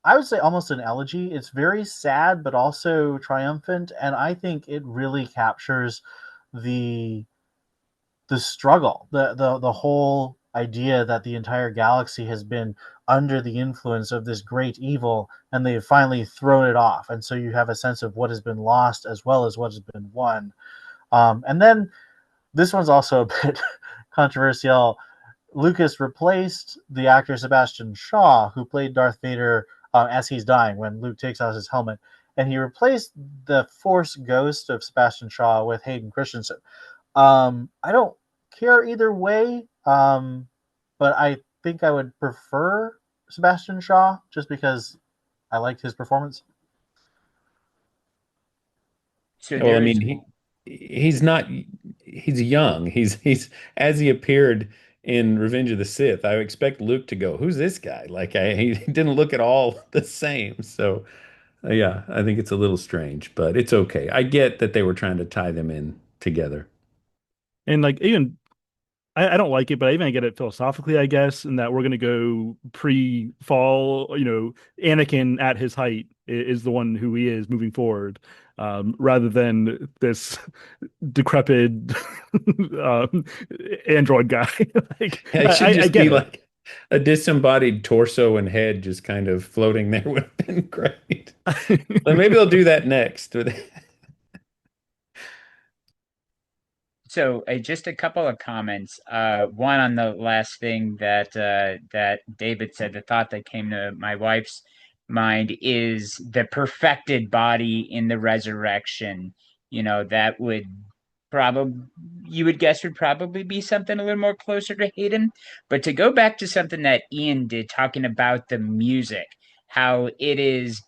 I would say, almost an elegy. It's very sad but also triumphant, and I think it really captures the struggle, the whole idea that the entire galaxy has been under the influence of this great evil, and they've finally thrown it off. And so you have a sense of what has been lost as well as what has been won. And then this one's also a bit controversial. Lucas replaced the actor Sebastian Shaw, who played Darth Vader as he's dying when Luke takes out his helmet. and he replaced the Force ghost of Sebastian Shaw with Hayden Christensen. I don't care either way, but I think I would prefer Sebastian Shaw just because I liked his performance. So Well, I there's mean, he's not he's young. He's as he appeared in Revenge of the Sith. I expect Luke to go, "Who's this guy?" Like he didn't look at all the same. So, yeah, I think it's a little strange, but it's okay. I get that they were trying to tie them in together. And like even I don't like it, but I even get it philosophically, I guess, in that we're going to go pre-fall. Anakin at his height is the one who he is moving forward, rather than this decrepit um, android guy. Like, Yeah, it should I just get be it. like a disembodied torso and head just kind of floating there would have been great. But maybe they'll do that next. So just a couple of comments. One on the last thing that David said. The thought that came to my wife's mind is the perfected body in the resurrection. That would probably you would guess would probably be something a little more closer to Hayden. But to go back to something that Ian did, talking about the music, how it is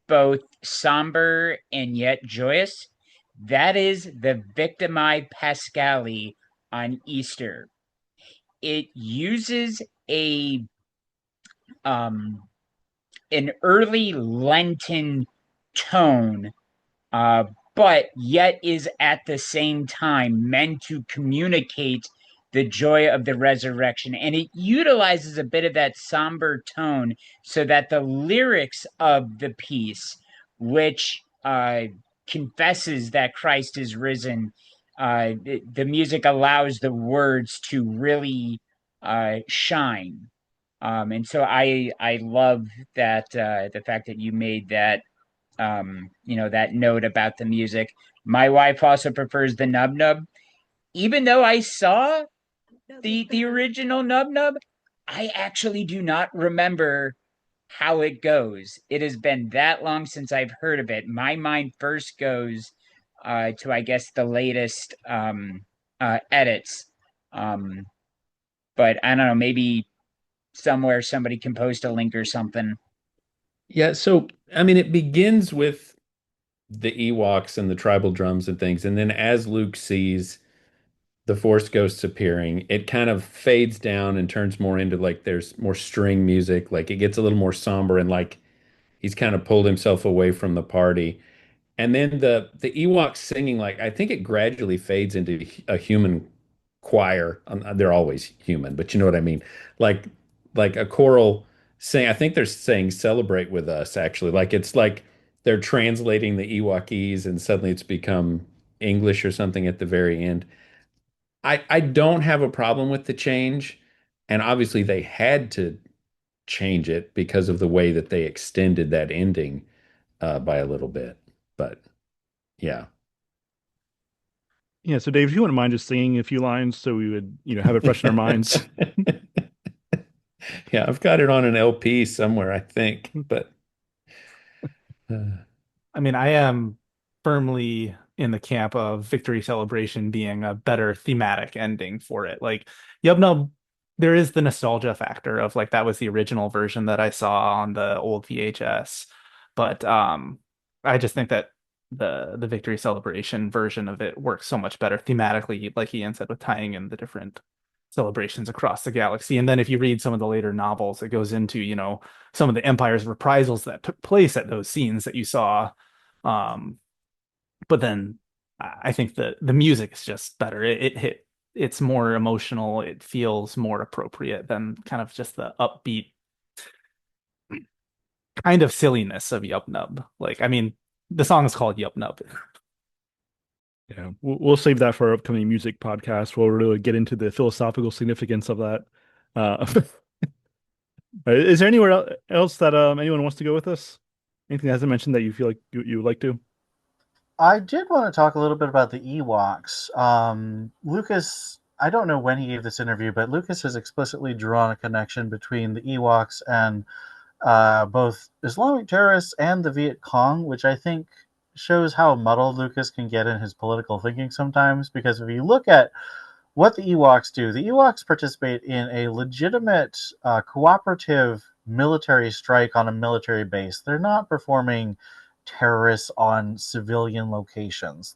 both somber and yet joyous. That is the Victimi Pascali on Easter. It uses a um, an early Lenten tone, uh, but yet is at the same time meant to communicate the joy of the resurrection. And it utilizes a bit of that somber tone so that the lyrics of the piece, which confesses that Christ is risen, the music allows the words to really shine. And so I love that the fact that you made that note about the music. My wife also prefers the Nub Nub. Even though I saw the original Nub Nub, I actually do not remember how it goes. It has been that long since I've heard of it. My mind first goes to, I guess, the latest edits. Um, but I don't know, maybe somewhere somebody can post a link or something. Yeah, so I mean, it begins with the Ewoks and the tribal drums and things, and then as Luke sees the Force ghosts appearing, it kind of fades down and turns more into like there's more string music, like it gets a little more somber and like he's kind of pulled himself away from the party. And then the Ewoks singing, like I think it gradually fades into a human choir. They're always human, but you know what I mean. Like like a choral sing. I think they're saying "Celebrate with us." Actually, like it's like they're translating the Ewokese, and suddenly it's become English or something at the very end. I don't have a problem with the change, and obviously they had to change it because of the way that they extended that ending by a little bit. But yeah. Yeah, so Dave, if you wouldn't mind just singing a few lines so we would, have it fresh in our minds. Yeah, I've got it on an LP somewhere, I think. But uh, I mean, I am firmly in the camp of Victory Celebration being a better thematic ending for it. Like, Yub Nub, there is the nostalgia factor of like that was the original version that I saw on the old VHS. But I just think that the Victory Celebration version of it works so much better thematically, like Ian said, with tying in the different celebrations across the galaxy. And then if you read some of the later novels, it goes into, some of the Empire's reprisals that took place at those scenes that you saw. Um, but then I think the music is just better. It's more emotional. It feels more appropriate than kind of just the upbeat kind of silliness of Yup Nub. Like, I mean, the song is called Yup Nub. Yeah, we'll save that for our upcoming music podcast. We'll really get into the philosophical significance of that. Uh, is there anywhere else that anyone wants to go with this? Anything that hasn't mentioned that you feel like you would like to? I did want to talk a little bit about the Ewoks. Lucas, I don't know when he gave this interview, but Lucas has explicitly drawn a connection between the Ewoks and both Islamic terrorists and the Viet Cong, which I think shows how muddled Lucas can get in his political thinking sometimes. Because if you look at what the Ewoks do, the Ewoks participate in a legitimate cooperative military strike on a military base. They're not performing terrorists on civilian locations.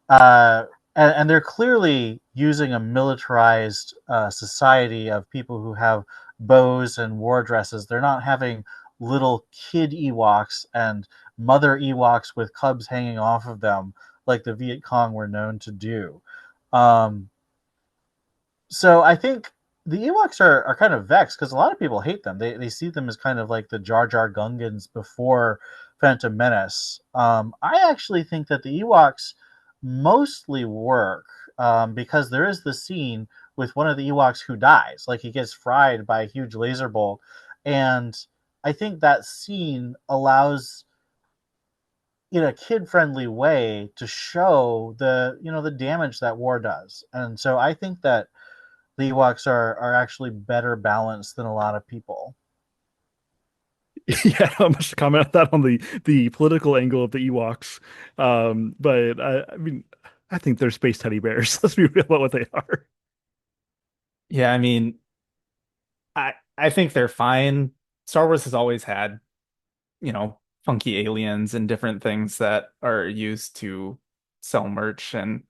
Uh, and they're clearly using a militarized society of people who have bows and war dresses. They're not having little kid Ewoks and mother Ewoks with cubs hanging off of them like the Viet Cong were known to do. Um, so I think the Ewoks are kind of vexed because a lot of people hate them. They see them as kind of like the Jar Jar Gungans before Phantom Menace. I actually think that the Ewoks mostly work because there is the scene with one of the Ewoks who dies, like he gets fried by a huge laser bolt, and I think that scene allows in a kid-friendly way to show the damage that war does. And so I think that the Ewoks are actually better balanced than a lot of people. Yeah, not much to comment on that on the political angle of the Ewoks. But I mean, I think they're space teddy bears. Let's be real about what they are. Yeah, I mean, I think they're fine. Star Wars has always had, funky aliens and different things that are used to sell merch, and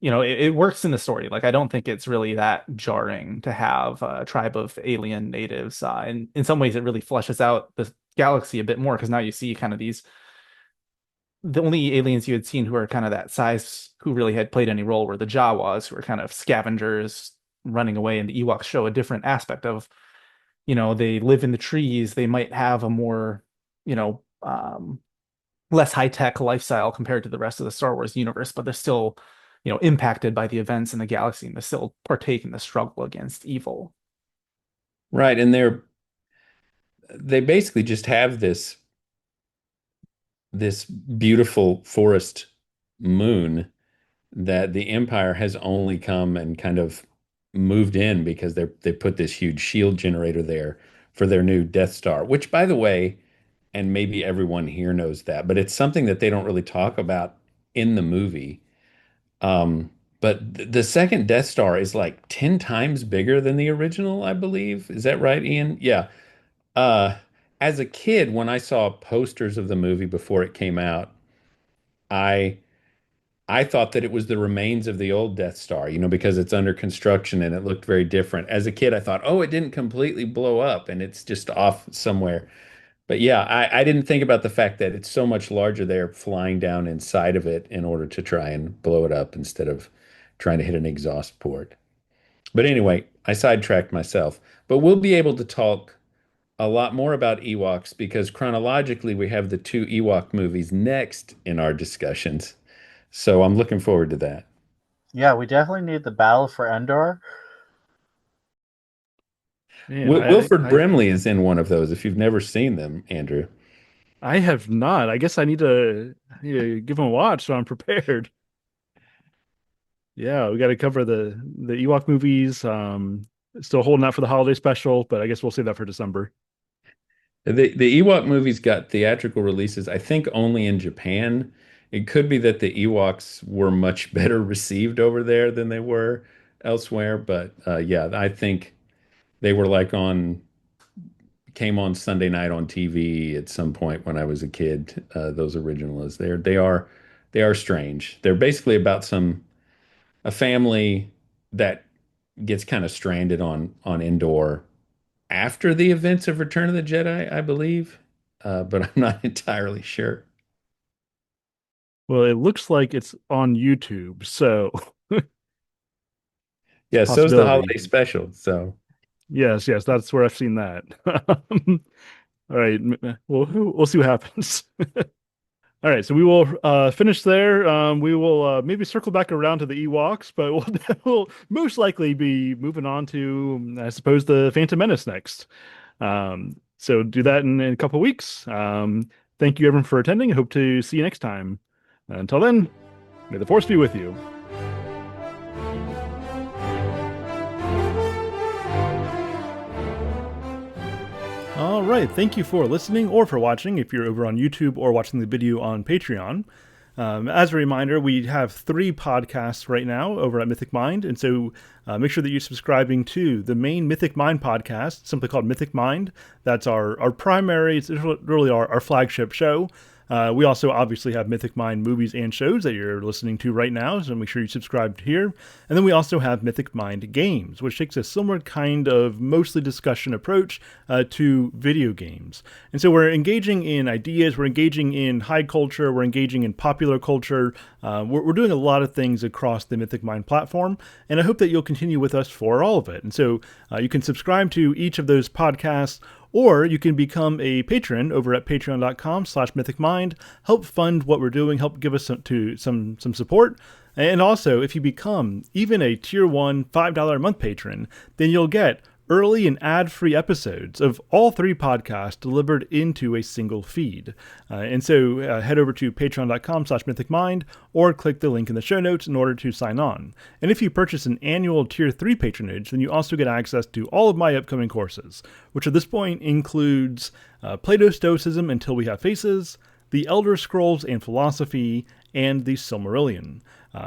it works in the story. Like, I don't think it's really that jarring to have a tribe of alien natives. And in some ways, it really fleshes out the galaxy a bit more because now you see kind of the only aliens you had seen who are kind of that size who really had played any role were the Jawas, who were kind of scavengers running away, and the Ewoks show a different aspect of, they live in the trees. They might have a more, you know, less high-tech lifestyle compared to the rest of the Star Wars universe, but they're still, impacted by the events in the galaxy, and they still partake in the struggle against evil. Right, and they basically just have this beautiful forest moon that the Empire has only come and kind of moved in because they put this huge shield generator there for their new Death Star, which, by the way, and maybe everyone here knows that, but it's something that they don't really talk about in the movie. Um, but the second Death Star is like 10 times bigger than the original, I believe. Is that right, Ian? Yeah. Uh, as a kid, when I saw posters of the movie before it came out, I I thought that it was the remains of the old Death Star, because it's under construction and it looked very different. As a kid, I thought, oh, it didn't completely blow up and it's just off somewhere. But yeah, I didn't think about the fact that it's so much larger there flying down inside of it in order to try and blow it up instead of trying to hit an exhaust port. But anyway, I sidetracked myself. But we'll be able to talk a lot more about Ewoks because chronologically we have the two Ewok movies next in our discussions. So I'm looking forward to that. Yeah, we definitely need the battle for Endor. Man, Wilford Brimley is in one of those if you've never seen them, Andrew. I have not. I guess I need to give them a watch so I'm prepared. Yeah, we got to cover the Ewok movies. Still holding out for the holiday special, but I guess we'll save that for December. The Ewok movies got theatrical releases, I think, only in Japan. It could be that the Ewoks were much better received over there than they were elsewhere, but yeah, I think they were came on Sunday night on TV at some point when I was a kid. Those originals, they are strange. They're basically about a family that gets kind of stranded on Endor after the events of Return of the Jedi, I believe, but I'm not entirely sure. Well, it looks like it's on YouTube, so Yeah, so's the possibility. holiday special. So Yes, yes, that's where I've seen that. All right, we'll see what happens. All right, so we will finish there. We will maybe circle back around to the Ewoks, but we'll most likely be moving on to, I suppose, the Phantom Menace next. So do that in a couple of weeks. Thank you everyone for attending. I hope to see you next time. Until then, may the Force be with you. All All right, thank you for listening or for watching if you're over on YouTube or watching the video on Patreon. As a reminder, we have 3 podcasts right now over at Mythic Mind, and so make sure that you're subscribing to the main Mythic Mind podcast, simply called Mythic Mind. That's our primary, it's really our flagship show. We also obviously have Mythic Mind movies and shows that you're listening to right now, so make sure you subscribe here. And then we also have Mythic Mind games, which takes a similar kind of mostly discussion approach to video games. And so we're engaging in ideas, we're engaging in high culture, we're engaging in popular culture. We're doing a lot of things across the Mythic Mind platform, and I hope that you'll continue with us for all of it. And so you can subscribe to each of those podcasts, or you can become a patron over at patreon.com/mythicmind, help fund what we're doing, help give us some support. And also, if you become even a tier 1 $5 a month patron, then you'll get early and ad-free episodes of all 3 podcasts delivered into a single feed. And so head over to patreon.com/mythicmind or click the link in the show notes in order to sign on. And if you purchase an annual tier 3 patronage, then you also get access to all of my upcoming courses, which at this point includes Plato's Stoicism Until We Have Faces, the Elder Scrolls and Philosophy, and the Silmarillion.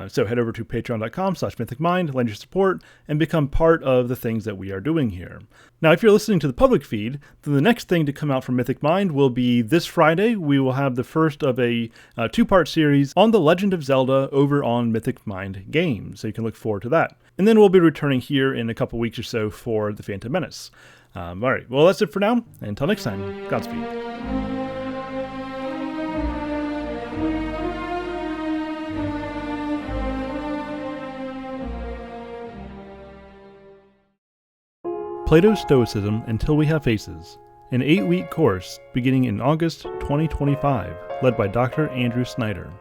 So head over to patreon.com/mythicmind, lend your support, and become part of the things that we are doing here. Now, if you're listening to the public feed, then the next thing to come out from Mythic Mind will be this Friday. We will have the first of a 2-part series on The Legend of Zelda over on Mythic Mind Games, so you can look forward to that. And then we'll be returning here in a couple weeks or so for The Phantom Menace. All right, well, that's it for now. Until next time, Godspeed. Plato's Stoicism Until We Have Faces, an 8-week course beginning in August 2025, led by Dr. Andrew Snyder.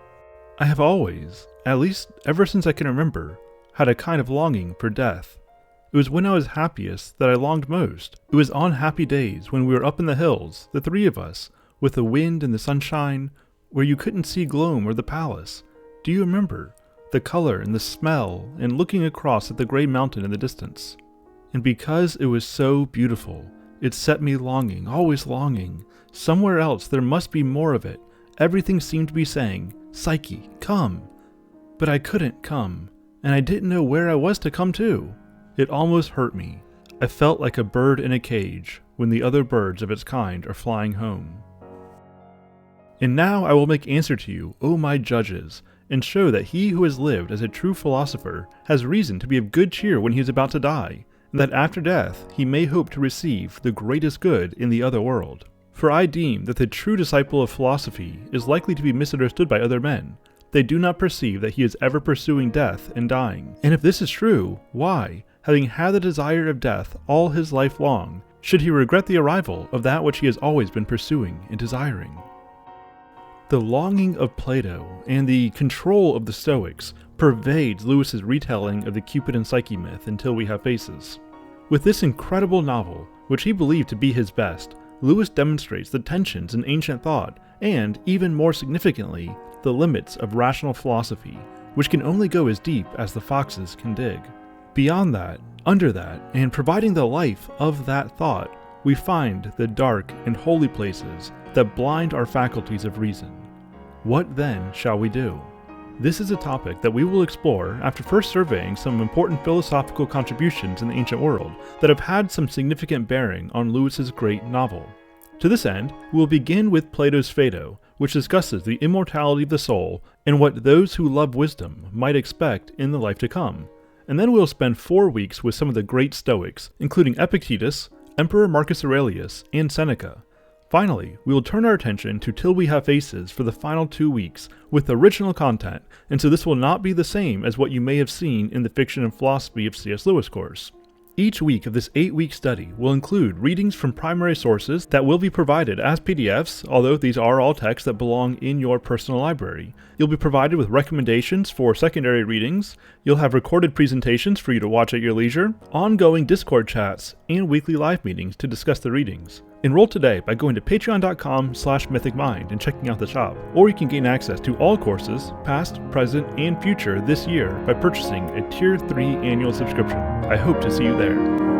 I have always, at least ever since I can remember, had a kind of longing for death. It was when I was happiest that I longed most. It was on happy days when we were up in the hills, the 3 of us, with the wind and the sunshine, where you couldn't see Gloam or the palace. Do you remember? The color and the smell, and looking across at the gray mountain in the distance. And because it was so beautiful, it set me longing, always longing. Somewhere else there must be more of it. Everything seemed to be saying, "Psyche, come." But I couldn't come, and I didn't know where I was to come to. It almost hurt me. I felt like a bird in a cage when the other birds of its kind are flying home. And now I will make answer to you, O my judges, and show that he who has lived as a true philosopher has reason to be of good cheer when he is about to die, and that after death he may hope to receive the greatest good in the other world. For I deem that the true disciple of philosophy is likely to be misunderstood by other men. They do not perceive that he is ever pursuing death and dying. And if this is true, why, having had the desire of death all his life long, should he regret the arrival of that which he has always been pursuing and desiring? The longing of Plato and the control of the Stoics pervades Lewis's retelling of the Cupid and Psyche myth Until We Have Faces. With this incredible novel, which he believed to be his best, Lewis demonstrates the tensions in ancient thought and, even more significantly, the limits of rational philosophy, which can only go as deep as the foxes can dig. Beyond that, under that, and providing the life of that thought, we find the dark and holy places that blind our faculties of reason. What then shall we do? This is a topic that we will explore after first surveying some important philosophical contributions in the ancient world that have had some significant bearing on Lewis's great novel. To this end, we will begin with Plato's Phaedo, which discusses the immortality of the soul and what those who love wisdom might expect in the life to come. And then we'll spend 4 weeks with some of the great Stoics, including Epictetus, Emperor Marcus Aurelius, and Seneca. Finally, we will turn our attention to Till We Have Faces for the final 2 weeks with original content, and so this will not be the same as what you may have seen in the Fiction and Philosophy of C.S. Lewis course. Each week of this 8-week study will include readings from primary sources that will be provided as PDFs, although these are all texts that belong in your personal library. You'll be provided with recommendations for secondary readings, you'll have recorded presentations for you to watch at your leisure, ongoing Discord chats, and weekly live meetings to discuss the readings. Enroll today by going to patreon.com/mythicmind and checking out the shop, or you can gain access to all courses, past, present, and future this year by purchasing a Tier 3 annual subscription. I hope to see you there.